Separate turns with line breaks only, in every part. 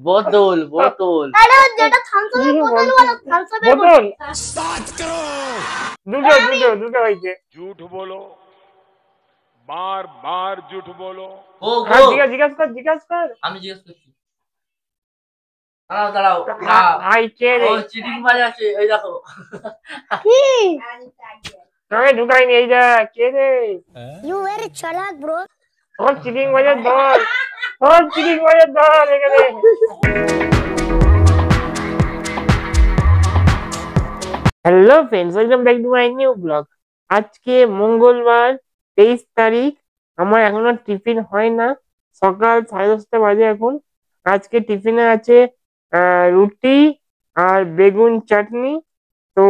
বোতল বোতল
আরে যেটা থামসআপের বোতল বলো, থামসআপের
বোতল
बात करो।
দুটো দুটো দুটো হয়েছে।
झूठ बोलो, बार बार झूठ बोलो।
গো
হ্যাঁ
গো
জিজ্ঞাস কর।
আমি জিজ্ঞেস করছি। দাঁড়াও দাঁড়াও
ভাই কে রে?
ও চিটিং বাজ আছে এই দেখো।
কি
তোকে ঢুকাইনি, এই যা কে রে?
ইউ ভেরি চালাক ব্রো।
ওর চিটিং বাজার দল, ওর চিটিং বাজার দল এখানে। Hello friends, welcome back to my new blog. আজকে মঙ্গলবার 23 তারিখ। আমার এখনো টিফিন হয় না, সকাল 10:30 বাজে এখন। আজকে টিফিনে আছে রুটি আর বেগুন চাটনি। তো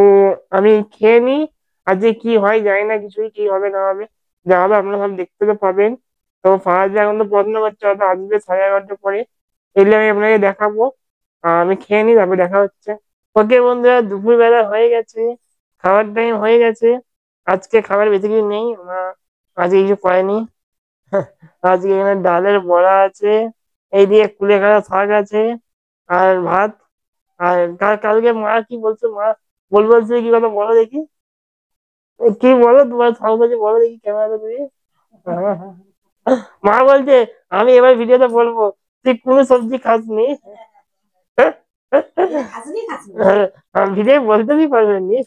আমি খেয়ে নিই, আজকে কি হয় জানি না কিছুই, কি হবে না হবে, যা হবে আপনারা সব দেখতে তো পাবেন। তো ফারাজ এখন তো পছন্দ করছে, হয়তো আসবে 11:30 পরে, এলে আমি আপনাকে দেখাবো। আমি খেয়ে নিই, তারপরে দেখা হচ্ছে। ওকে বন্ধুরা, দুপুর বেলা হয়ে গেছে, খাবার টাইম হয়ে গেছে। আজকে খাবার বেশি কিছু নেই, আজকে কিছু করেনি। আজকে এখানে ডালের বড়া আছে, এইদিকে কুলেখাড়া শাক আছে, আর ভাত। আর কালকে মা কি বলছো, মা বলছে কি কথা বলো দেখি, কি বলো তোমার সব কাছে বলো দেখি ক্যামেরাতে তুমি। মা বলছে আমি এবার ভিডিওতে বলবো তুই কোনো সবজি খাসনি। ভিডিও বলতেই পারবেন নি।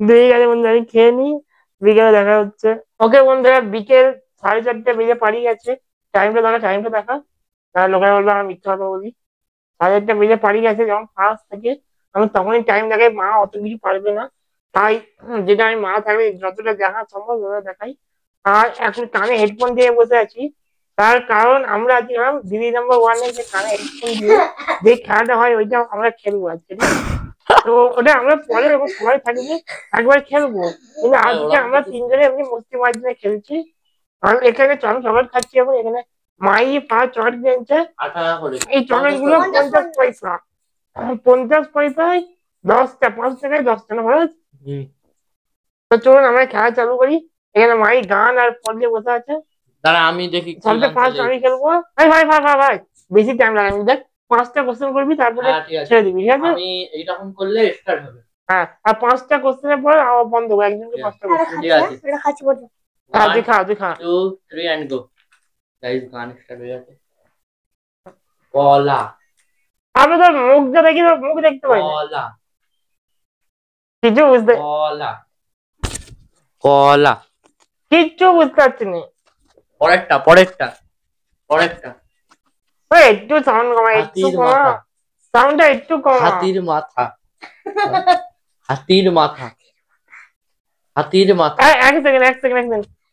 ঠিক আছে বন্ধু, আমি খেয়ে নিই, বিকেলে দেখা হচ্ছে। ওকে বন্ধুরা, বিকেল 4:30 বেজে পাড়ি গেছে। টাইমটা দেখা, লোকেরা বললো আমি মিথ্যা কথা বলি। 4:30 বেজে পাড়ি গেছে, যখন ফার্স্ট থেকে আমি তখনই টাইম দেখাই। মা অত কিছু পারবে না, তাই যেটা আমি মা থাকলে যতটা দেখা সম্ভব ততটা দেখাই। আর এখন কানে হেডফোন দিয়ে বসে আছি, তার কারণ আমরা আজকে দিদি নাম্বার 1 এর যে কানে হেডফোন দিয়ে যে খেলাটা হয় ওইটা আমরা খেলবো আজকে, ঠিক আছে? তো ওটা আমরা পরে যখন সময় থাকবে একবার খেলবো, কিন্তু আজকে আমরা তিনজনে এমনি মস্তি মাঝখানে খেলছি। আর এখানে আমি চকলেট খাচ্ছি এখন, এখানে মাই 5 চকলেট কিনছে।
8 টাকা করে
এই চকলেট গুলো 50 পয়সা, 50 পয়সায় 10টা, 5 টাকায় 10টা না ভালো। তো চলুন আমরা খেলা চালু করি। এখানে মাই গান আর ফল দিয়ে বসে আছে।
দাঁড়া আমি দেখি কি
সবচেয়ে ফার্স্ট আমি খেলবো। ভাই বেশি টাইম লাগাবি, দেখ 5টা কোশ্চেন করবি, তারপরে
হ্যাঁ ঠিক আছে
ছেড়ে দিবি, ঠিক আছে?
আমি এইরকম করলে স্টার্ট হবে।
হ্যাঁ, আর 5টা কোশ্চেনের পর আবার বন্ধ হবে, একজনকে 5টা কোশ্চেন।
ঠিক আছে
এটা খাচ্ছি বলো।
হ্যাঁ তুই খা।
2 3 এন্ড গো। গাইস গান স্টার্ট হয়ে গেছে। কলা
আমি তো মুখটা দেখি, তো মুখ দেখতে পাই না,
কলা
কিছু বুঝতে
কলা কলা
কিচ্ছু বুঝতে পারছি না।
পরেরটা
ওই একটু সাউন্ড কমা, একটু
হাতির
কমা,
মাথা
সাউন্ডটা একটু কমা।
হাতির মাথা হাতির মাথা হাতির মাথা
এক সেকেন্ড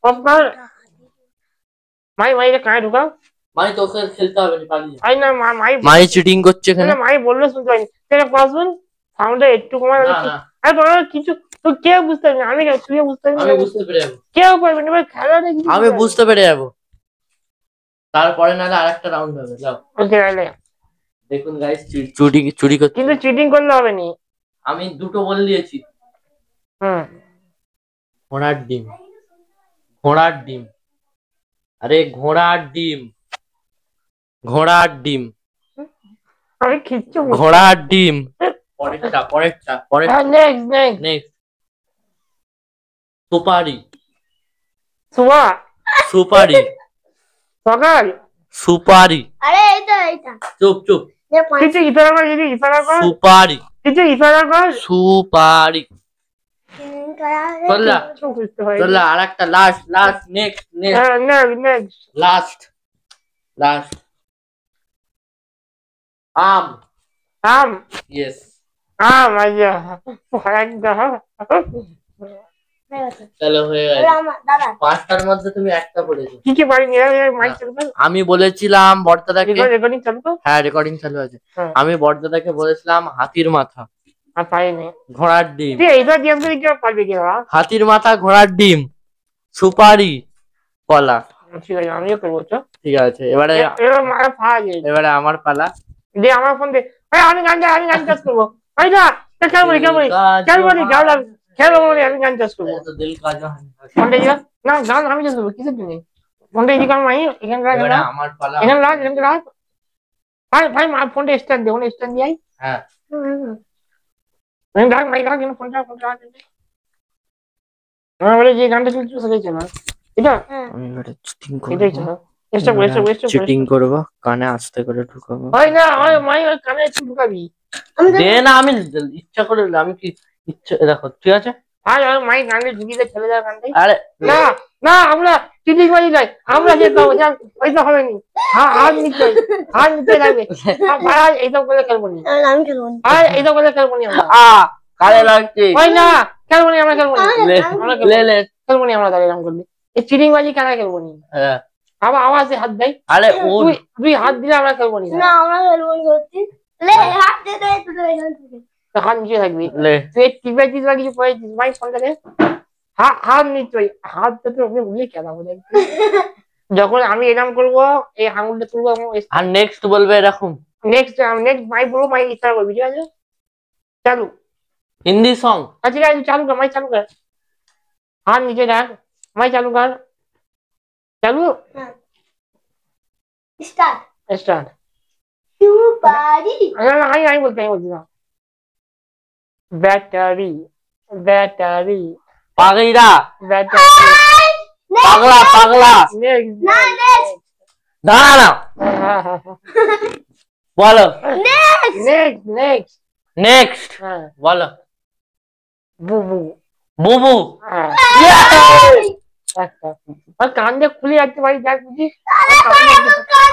আপনার মাই এটা কানে ঢুকাও।
মানে তোকে খেলতে হবে না পালিয়ে
আই না
মাই চিটিং করছে এখানে
মাই বললে শুনতে পাইনি, সেটা পাসবেন সাউন্ডটা একটু কমা।
না না
আরে তোমার কিছু তো কেউ বুঝতে পারবি না, আমি তুই বুঝতে পারবি
আমি
না,
বুঝতে পেরে যাবো
কেউ পারবে না, এবার খেলাটা কি
আমি বুঝতে পেরে যাবো তারপরে নাহলে আরেকটা রাউন্ড হবে যাও।
ওকে তাহলে
দেখুন গাইস চুরি করছে
কিন্তু চিটিং করলে হবে নি।
আমি দুটো বলে দিয়েছি। ঘোড়ার ডিম আরে ঘোড়ার ডিম
আমি কিচ্ছু
ঘোড়ার ডিম পরেরটা নেক্সট সুপারি
সকাল
আরে এইটা
চুপ
কিছু ইশারা কর, যদি ইশারা কর,
সুপারি
কিছু ইশারা কর।
চল আর একটা লাস্ট নেক্সট লাস্ট আম
আম
ইয়েস
আচ্ছা,
চলো হয়ে গেছে
দাদা
5টার মধ্যে তুমি একটা পড়েছো।
কি পারি মাইক চলবে,
আমি বলেছিলাম বর্দাদাকে,
রেকর্ডিং চলবে।
হ্যাঁ রেকর্ডিং চালু আছে। আমি বর্দাদাকে বলেছিলাম হাতির মাথা
আর পাইনি,
ঘোড়ার ডিম
এইটা দিয়ে কি পারবি কি?
হাতির মাথা ঘোড়ার ডিম সুপারি কলা।
ঠিক আছে, আমিও করবো।
ঠিক আছে এবারে আমার পালা।
দে আমার ফোন দে, আমি গান চাষ করবো। আমি গান চাষ করবো।
দিল কাজা
ফোনটা না গান আমি চাষ করবো, কিসের জন্য? ফোনটা এদিকে আমার মাই, এখানে রাখ,
এবারে আমার পালা।
এখানে রাখ। ভাই ভাই মা ফোনটা স্ট্যান্ড দে, ফোনটা স্ট্যান্ড দিয়ে
হ্যাঁ
ডাক মাই ডাক ফোনটা ফোনটা আমার বলে যে গানটা চলছিল সেটাই চলো এটা
আমি এবারে চিটিং
এটাই
করবো।
চলো চেষ্টা করে
চিটিং করবো, কানে আস্তে করে ঢুকাবো।
হয় না হয় মাই ওই কানে একটু ঢুকাবি
দে না, আমি ইচ্ছা করে আমি কি ইচ্ছা, দেখো ঠিক আছে।
আর ওই মাই গানে ঢুকিয়ে ছেড়ে দেওয়ার গানটাই
আরে
না না আমরা চিটিং বাজি নাই, আমরা যেতে হবে ওইটা হবে নি। হাত নিতে লাগবে ভাই এইসব করে খেলবো নি,
আমি খেলবো না।
আর এইসব করে খেলবো নি আমরা
কালে লাগছে।
হয় না খেলবো নি, আমরা খেলবো নি,
লে লে লে
খেলবো নি আমরা তাহলে এরকম করবি এই চিটিং বাজি কেন খেলবো নি।
হ্যাঁ।
আবার আওয়াজে হাত দেয়,
আরে ও
তুই হাত দিলে আমরা খেলবো নি,
না আমরা খেলবো না সত্যি। লে হাত দে দে তুই এখান থেকে।
তো হাত নিচে থাকবি
লে
তুই টিপে দিস বা কিছু করেছিস ভাই ফোনটাকে হাত নিচই হাতটা তো আপনি ভুলে খেলাবো যখন আমি এরকম করবো এই আঙুলটা তুলবো
আর নেক্সট বলবে এরকম
নেক্সট মাই বলবো মাই ইচ্ছা করবি ঠিক আছে চালু
হিন্দি সং।
আচ্ছা ঠিক আছে চালু কর মাই চালু কর হাত নিচে রাখ মাই চালু কর চালু
স্টার্ট।
স্টার্ট
সুপারি
আমি বলছি না ব্যাটারি ব্যাটারি
পাগলা
ব্যাটারি
পাগলা পাগলা।
নেক্সট
না নেক্সট
দাঁড়া বলো
নেক্সট নেক্সট
নেক্সট
হ্যাঁ
বলো
বুবু
বুবু।
হ্যাঁ
Yes!
একটা আর কান দিয়ে খুলে যাচ্ছে ভাই দেখ বুঝি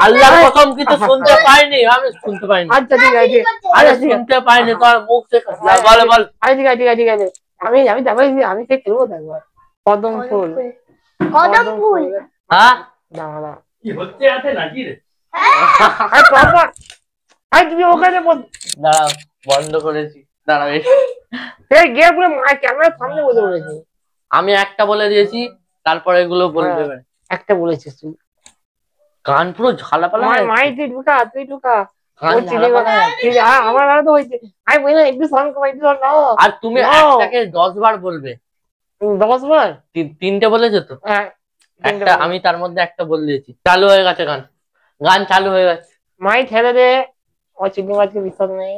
আল্লাহর কসম কিছু শুনতে পাইনি, আমি শুনতে পাইনি।
আচ্ছা ঠিক আছে
আরে শুনতে পাইনি তোর মুখ থেকে। বলো বল।
আরে ঠিক আছে ঠিক আছে ঠিক আছে আমি তারপরে আমি সে খেলবো তারপর কদম ফুল
কদম ফুল
হ্যাঁ
দাঁড়া
কি হচ্ছে আছে নাকি রে?
আরে বাবা আরে তুমি ওখানে
দাঁড়াও বন্ধ করেছি, দাঁড়াও
এই গিয়ে পুরো ক্যামেরার সামনে বসে পড়েছি
আমি একটা বলে দিয়েছি, তারপরে এগুলো বলতে
হ্যাঁ।
পারে।
একটা বলেছিস তুই
কান পুরো ঝালাপালা হয়ে
মাই
গেছে।
তুই ঢুকা
কান
ও চিনি
ঝালাপালা হয়ে গেছে।
আমার বেলা তো হয়েছে আমি বললাম একটু সং কমাই একটু নাও
আর তুমি
No!
একটাকে 10 বার বলবে।
10 বার
তিনটে বলেছো তো,
হ্যাঁ
একটা আমি তার মধ্যে একটা বলে দিয়েছি। চালু হয়ে গেছে গান, গান চালু হয়ে গেছে।
মাই ঠেলে দে ও চিনি মাছকে বিশ্বাস নেই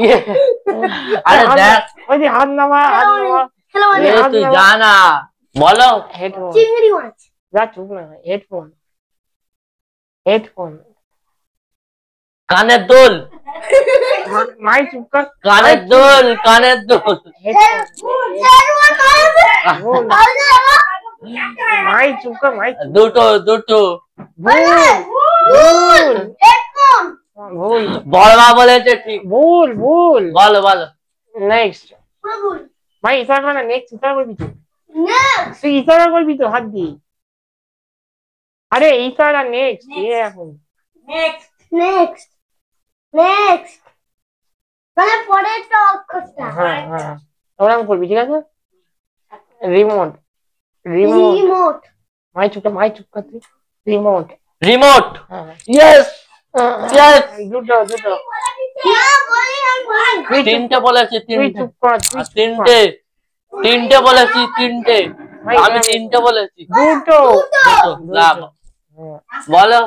ইয়ে, আরে দেখ
ওই যে হাত নামা
খেলবো
এ
না।
তুই জানা বলো।
হেডফোন
চিংড়ি মাছ
যা চুপ না হেডফোন হেডফোন
কানের দোল
মাই চুপ কর
কানের দোল কানের দোল।
হেডফোন মাই চুপ কর মাই
দুটো দুটো
ভুল
হেডফোন
ভুল
বড়মা বলেছে ঠিক।
ভুল ভুল
বলো বলো
নেক্সট
ভুল
ভাই ইশারা কর না নেক্সট ইশারা করবি তো
নেক্সট
তুই ইশারা করবি তো হাত দিয়ে আরে ইশারা নেক্সট এখন
নেক্সট নেক্সট নেক্সট মানে পরেরটা অক্ষরটা
হ্যাঁ হ্যাঁ ওরকম করবি ঠিক আছে রিমোট রিমোট
রিমোট
মাই চুপ কর তুই রিমোট
রিমোট।
হ্যাঁ
ইয়েস ইয়েস।
দুটো দুটো
না বলি আমি বলি
তিনটে বলেছি
তুই
তিনটে।
চুপ কর তুই
আর
চুপ কর।
তিনটে তিনটে বলেছি তিনটে।
ভাই,
আমি
ভাই,
তিনটে বলেছি।
দুটো
দুটো। লাভ।
হ্যাঁ,
বলো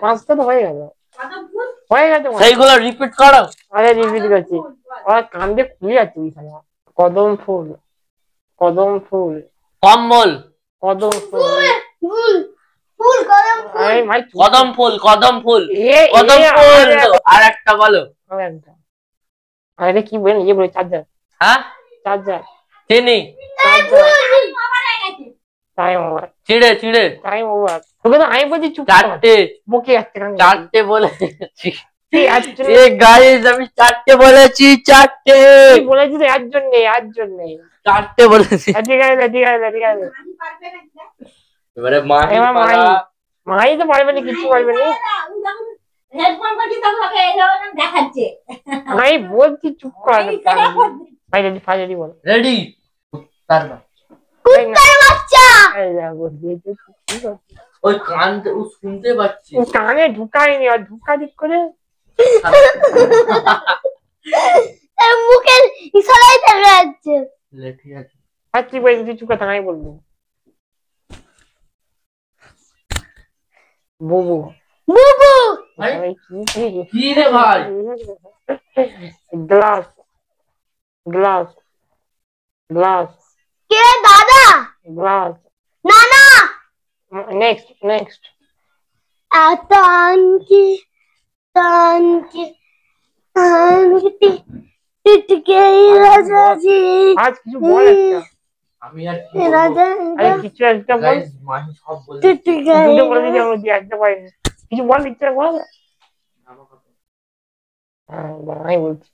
পাঁচটা তো হয়ে গেল হয়ে গেছে মনে হয়।
সেইগুলো রিপিট করো।
আরে রিপিট করছি আর কান দিয়ে খুলে যাচ্ছে বিছানা কদম ফুল কদম ফুল
কম্বল
কদম ফুল
ফুল ফুল কদম ফুল
আরে ভাই চুপ
কদম ফুল কদম ফুল
এ
কদম
এ,
ফুল।
আরে,
আর একটা বলো।
আরে একটা। আরে কি বলেন বলে চার্জার
হ্যাঁ
চার্জার
চিনি
টাইম ওভার
চিড়ে চিড়ে।
টাইম ওভার তোকে তো আমি বলছি চুপ কর।
চারটে
বকে যাচ্ছে কান
চারটে বলেছি।
তুই একজন
এ গাইস আমি চারটে বলেছি চারটে
তুই বলেছিস আর জন্যে
চারটে বলেছি।
ঠিক আছে ঠিক আছে ঠিক আছে
এবারে মাহি
এবার মাই
পালা।
মাই তো পারবে না কিছু পারবে না
হেডফোন করছি তখন ওকে এই ধরনের দেখাচ্ছে
আমি বলছি চুপ কর ফাইনালি বল
রেডি তারপর
কুত্তার বাচ্চা
এই দেখো, দেখো, কি করছে?
ওই কান ও শুনতে পাচ্ছি।
ও কানে ঢুকায়নি আর ঢুকা দিক করে
এর মুখের ইশারায় দেখা যাচ্ছে
ঠিক আছে
আর তুই বলছিস তুই চুপ কথা আমি বলবো
বুবু
ভাই কি রে ভাই?
গ্লাস গ্লাস গ্লাস
কে দাদা?
গ্লাস
না না।
নেক্সট নেক্সট
আতঙ্কি তঙ্কি তঙ্কি টিটকে রাজাজি
আজ কিছু বল একটা
আমি আর কি বলবো?
রাজা
আরে কিছু একটা বল
Guys, মাহি সব বলে
টিটকে
দুটো বলে দিই আমি একটা পাইনি কিছু বল একটা বল হ্যাঁ আমি বলছি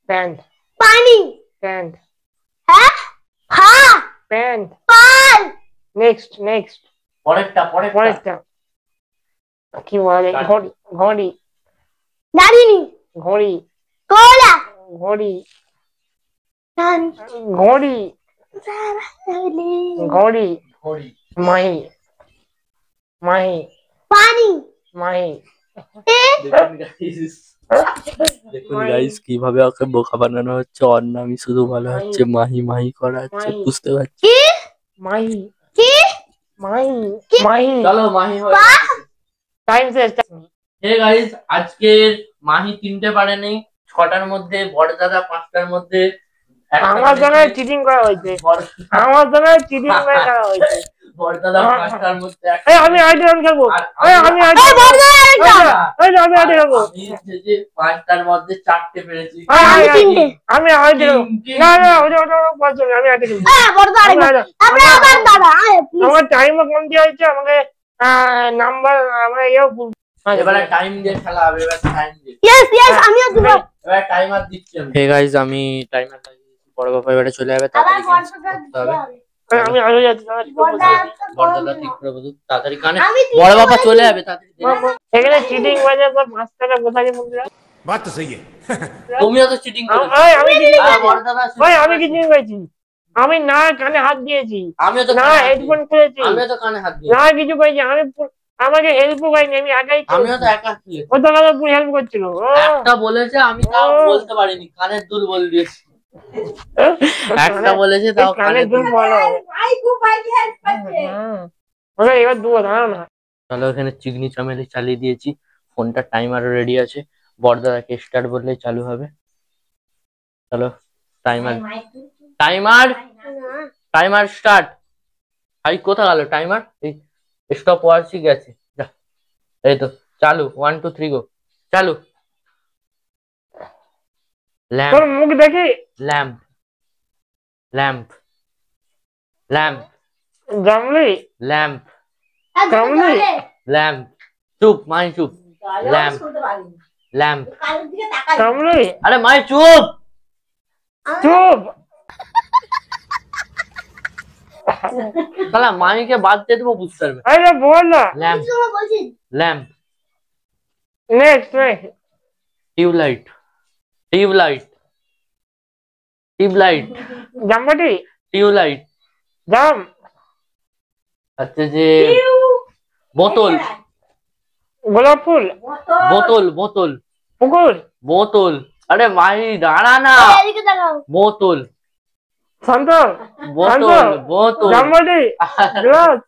প্যান্ট
পানি
প্যান্ট
হ্যাঁ হ্যাঁ
প্যান্ট
পাল
নেক্সট নেক্সট
পরেরটা
পরেরটা কি বলে ঘড়ি ঘড়ি
দাঁড়িনি
ঘড়ি
কোলা
ঘড়ি
টান
ঘড়ি ঘড়ি
ঘড়ি
মাহি মাহি
পানি
মাহি
দেখুন guys,
দেখুন গাইস কিভাবে ওকে বোকা বানানো হচ্ছে। ওর নামই শুধু বলা হচ্ছে, মাহি মাহি করা হচ্ছে,
মাহি।
বুঝতে পারছি।
কি
মাহি
কি
মাহি মাহি
চলো মাহি হয়ে
টাইম শেষ
হে গাইস, আজকের মাহি 3টে পারেনি, 6টার মধ্যে বড়দাদা 5টার মধ্যে একটা
আমার
পারেনি।
সঙ্গে চিটিং করা হয়েছে আমার সঙ্গে চিটিং করা হয়েছে
বড়দাদা 5টার মধ্যে একটা
এই আমি আইডি রান খেলবো
আর
এই আমি আইডি
এই বড়দা আরেকটা
এই আমি আইডি খেলবো
আমি হচ্ছে যে 5টার মধ্যে 4টে পেরেছি।
আমি তিনটে
আমি আইডি খেলবো
তিনটে।
না না ওটা বলছো না, আমি আইডি খেলবো
বড়দা আরেকটা তারপরে আবার দাদা প্লিজ
আমার টাইমও কম দেওয়া হয়েছে আমাকে নাম্বার আমার ইয়েও
এবারে টাইম দিয়ে খেলা হবে, এবার টাইম দিয়ে
ইয়েস ইয়েস আমিও দেব
এবার টাইমার দিচ্ছি আমি।
হে গাইস আমি টাইমার লাগিয়ে দিয়েছি, বড় বাবা এবারে চলে যাবে,
আবার
তাড়াতাড়ি
বড়দা
করতে হবে।
আমি আগে যাচ্ছি
বড়দা
বড়দাদা ঠিক করে বলুন তাড়াতাড়ি কানে,
আমি
বড় বাবা চলে যাবে তাড়াতাড়ি।
এখানে চিটিং বাজে তো 5 টাকা কোথায় বন্ধুরা
बात तो सही है।
তুমিও তো চিটিং করেছো।
আমি চিটিং
বড়দাদা
ভাই আমি কি চিটিং করেছি আমি না কানে হাত দিয়েছি
আমিও তো
না
কানে হাত
হেডফোন
দিয়েছি।
খুলেছি
আমিও তো কানে হাত দিই,
না কিছু করেছি আমাকে হেল্প করিনি আমি একাই
আমিও তো একা খেলেছি।
ও তো আমাকে পুরো হেল্প করছিল
একটা বলেছে আমি তাও বলতে পারিনি, কানের দুল বল দিয়েছি। একটা বলেছে তাও
কানে
কানের
দুল
দুল।
বলো
ভাই খুব ভাই হেল্প করছে
ওকে এবার দুবো দাঁড়াও না
চলো এখানে চিকনি চামেলি চালিয়ে দিয়েছি, ফোনটা টাইমারও রেডি আছে, বড়দাদাকে স্টার্ট বললেই চালু হবে। চলো টাইমার টাইমার টাইমার স্টার্ট। ভাই কোথা গেল টাইমার? এই স্টপ ওয়াচই গেছে, যা এই তো চালু 1 2 3 গো চালু। ল্যাম্প
তোর মুখ দেখি
ল্যাম্প ল্যাম্প ল্যাম্প
জামলি
ল্যাম্প
কামলি
ল্যাম্প চুপ মাই চুপ ল্যাম্প
শুনতে পারিনি
ল্যাম্প
কানের দিকে তাকাই
কামলি
আরে মাই চুপ।
চুপ
শালা মাইকে বাদ দিয়ে দেবো, বুঝতে পারবে।
আরে বল না
ল্যাম্প
তুমি বলছি
lamp
next next
tubelight tubelight tubelight
জামবাটি
টিউবলাইট
জাম
আচ্ছা যে বোতল
গোলাপ ফুল
বোতল বোতল
পুকুর
বোতল আরে ভাই দাঁড়া না,
এদিকে তাকাও
বোতল
সন্তর
বোতল বোতল
জামবাটি গ্লাস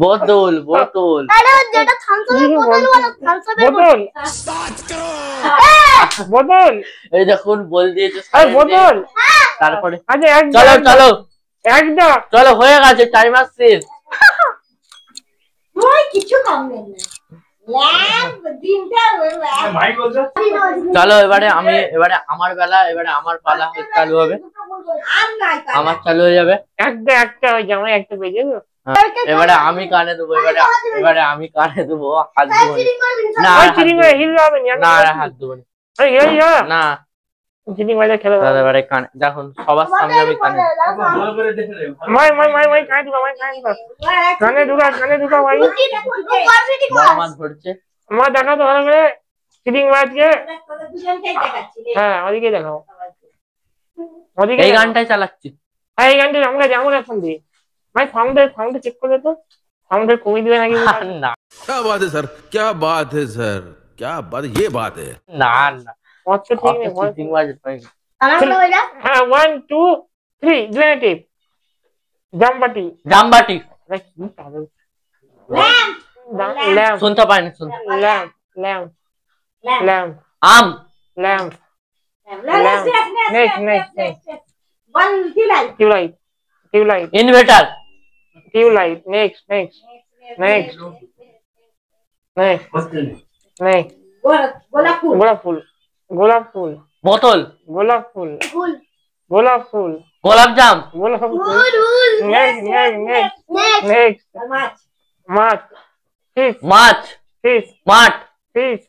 বোতল বোতল
আরে যেটা থামসাপের বোতল বলো থামসাপের
বোতল বোতল
এই দেখুন বল দিয়েছে
আরে বোতল
তারপরে
আচ্ছা এক
চলো চলো
একটা
চলো হয়ে গেছে টাইমার শেষ।
তুই কিছু কম নেই ল্যাম্প দিনটা
চলো এবারে আমার বেলা, এবারে আমার পালা চালু হবে,
আর নাই
আমার চালু হয়ে যাবে।
একটা হয়েছে আমার একটা পেয়েছে
এবারে আমি কানে দেবো, এবারে আমি কানে দেবো, হাত দেবো না। না
ওই
আর হাত
চিটিং
দেবো
হিল হবে না
না, আর হাত দেবো না।
আরে এই
না
চিটিং বাজে খেলে
দাদা এবারে কানে দেখুন সবার সামনে আমি কানে
মাই কানে ঢুকা ভাই
বড় মাছ ধরছে।
আমার দেখা তো ভালো করে চিটিং বাজকে
দুজনকেই দেখাচ্ছি
হ্যাঁ ওদিকে দেখাও ওদিকে
এই
দেখাও।
গানটাই চালাচ্ছি।
হ্যাঁ এই গানটা আমাকে যেমন এখন দিই ভাই সাউন্ডে চেক করে তো সাউন্ডে কমে দিবে নাকি
না
क्या बात है सर, क्या बात है सर, क्या बात, ये बात है।
না না
অত ঠিক নেই
চিটিং বাজে
আমার হয়ে যা
হ্যাঁ 1 2 3 জেনারেটিভ জামবাটি
জামবাটি
কি পাগল
ল্যাম্প
lamp,
শুনতে পাইনি শুনতে
lamp, lamp, lamp,
আম
lamp. Next.
One light.
Tube light.
Inverter
Tube light. Next. গোলাপ ফুল
বোতল
গোলাপ ফুল
Full.
গোলাপ জাম
Next.
Much.
মাছ
মাছ
fish
মাঠ
fish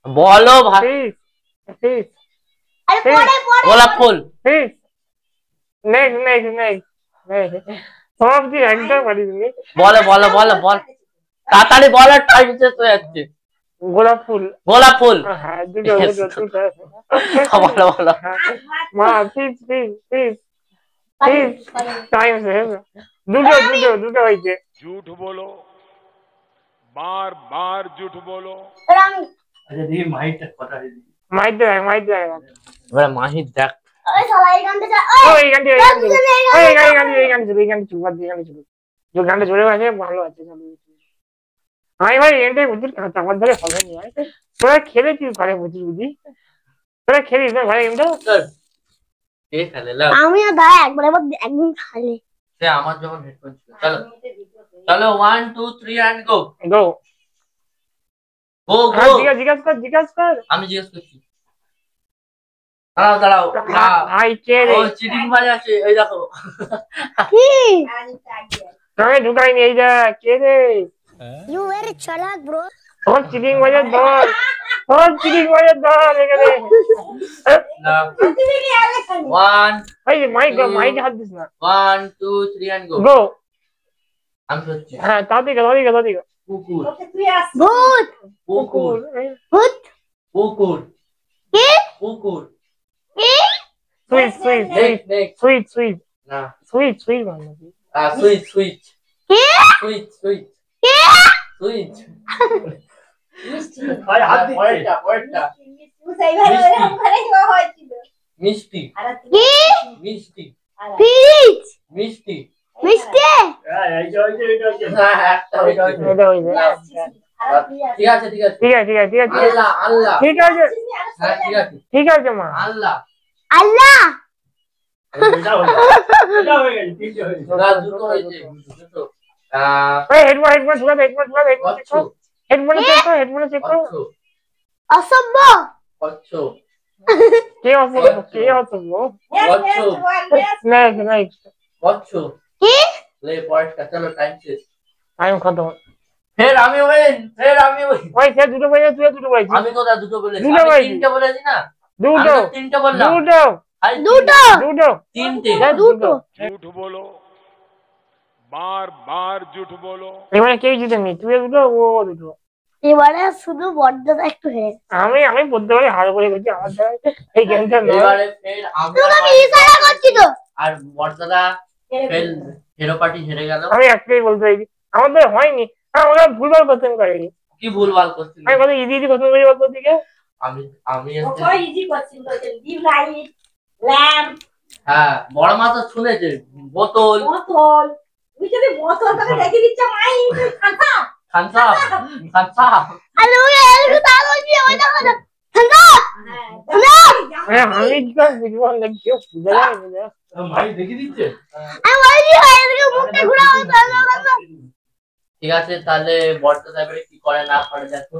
বলো
fish
আরে পরে
গোলাপ ফুল
fish. Next. সবজি একদম পারিনি।
বলো তাড়াতাড়ি বলো টাইম শেষ হয়ে যাচ্ছে
গোলাপ ফুল হ্যাঁ দুটো
বলো
মাছ fish টাইম শেষ দুটো হয়েছে।
झूठ बोलो बार बार झूठ बोलो
রামি
মাইট দেখ
এবার মাহি দেখ
ওই শালা এই গানটা যা
ওই গানটা যে গানটা জোরে আছে ভালো আছে ভাই এটাই বুঝিস আমার ধরে হবে না তোরা খেলেছিস ঘরে বুঝি তোরা খেলিস না ঘরে এমটা
কে খেলে লাও
আমিও দা একবার একদিন খালি
সে আমার যখন হেডফোন ছিল চলো 1 2 3 এন্ড গো
গো জিজ্ঞাস কর
আমি জিজ্ঞেস করছি দাঁড়াও
ভাই কে রে
ও চিটিং বাজ আছে এই দেখো
কি
তোকে ঢুকাইনি এই যা কে রে
ইউ ভেরি চালাক ব্রো
তোর চিটিং বাজার ধর এখানে ভাই মাইক হাত দিস না
1 2 3 এন্ড গো
গো
আমি সত্যি
হ্যাঁ তাড়াতাড়ি
কুকুর
ভূত
কুকুর
ভূত
কুকুর
কি
কুকুর
কি
সুইট
না
মানে
সুইচ
কি কি
পরেরটা মিষ্টি
কি
মিষ্টি
ফিজ
মিষ্টি
মিষ্টি
হ্যাঁ একটা
এটা হইছে
ঠিক আছে আল্লাহ
ঠিক আছে
হ্যাঁ
ঠিক আছে মা
আল্লাহ
আল্লাহ
না দুটো হয়েছে দুটো
এই হেডফোন চেক কর
অসভ্য
কচ্ছ
কে অসভ্য নেক্সট
কচ্ছ
কি
লে পরেরটা চলো টাইম শেষ
টাইম খতম
ফের আমি উইন
ওই সে দুটো বলেছে তুই দুটো বলেছিস
আমি তো দুটো বলেছি
দুটো
আমি
বলেছি।
তিনটে বলেছি না
দুটো
আমি তো তিনটে বললাম
দুটো
তিনটে
দুটো
झूठ बोलो बार बार झूठ बोलो
এবারে কেউ জিতেনি তুই দুটো ও দুটো
এবারে শুধু বড়দাদা একটু হেরে
আমি বলতে পারি হার করে গেছি আমার দ্বারা এই গেমটা নয়
এবারে ফের আমরা
আমি ইশারা করছি তো
আর বর্দাদা ফের হেরো পার্টি হেরে গেল
আমি একটাই বলতে চাইছি আমার দ্বারা হয়নি আমরা ভুলভাল কোশ্চেন করিনি
কি ভুলভাল করছিস
আমি কত ইজি কোশ্চেন করি বলতো দিকে
আমি হ্যাঁ বড় মা তো শুনেছে বোতল খানসা
আরে ওই একটু তাড়াতাড়ি ওই দেখো না
আমি কি করে বুঝবো না কেউ বুঝে যায়
ভাই দেখি দিচ্ছে
আমি বলছি এদিকে মুখটা ঘুরাও তাহলে
ঠিক আছে তাহলে বর্দাদা এবারে কি করে না করে দেখো